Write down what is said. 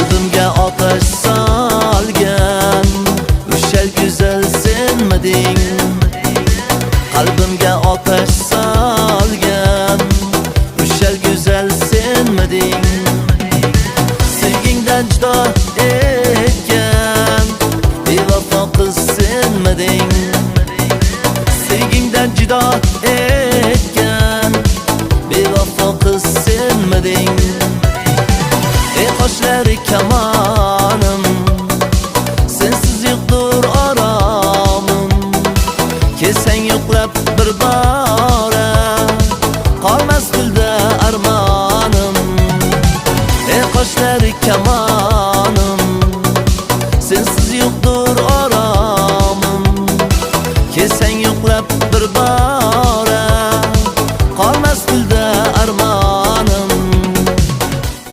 Qalbimga otash solgan o'sha go'zal senmiding. Qalbimga otash solgan o'sha go'zal senmiding. Sevgingdan judo etgan bevafo qiz senmiding. Sevgingdan judo etgan bevafo qiz senmiding. Ey qoshlari kamonim, sensiz yo'qdir oromim. Kelsang yo'qlab bir bora, qolmas dilda armonim. Ey qoshlari kamonim, sensiz yo'qdir oromim. Kelsang yo'qlab bir bora, qolmas dilda armonim.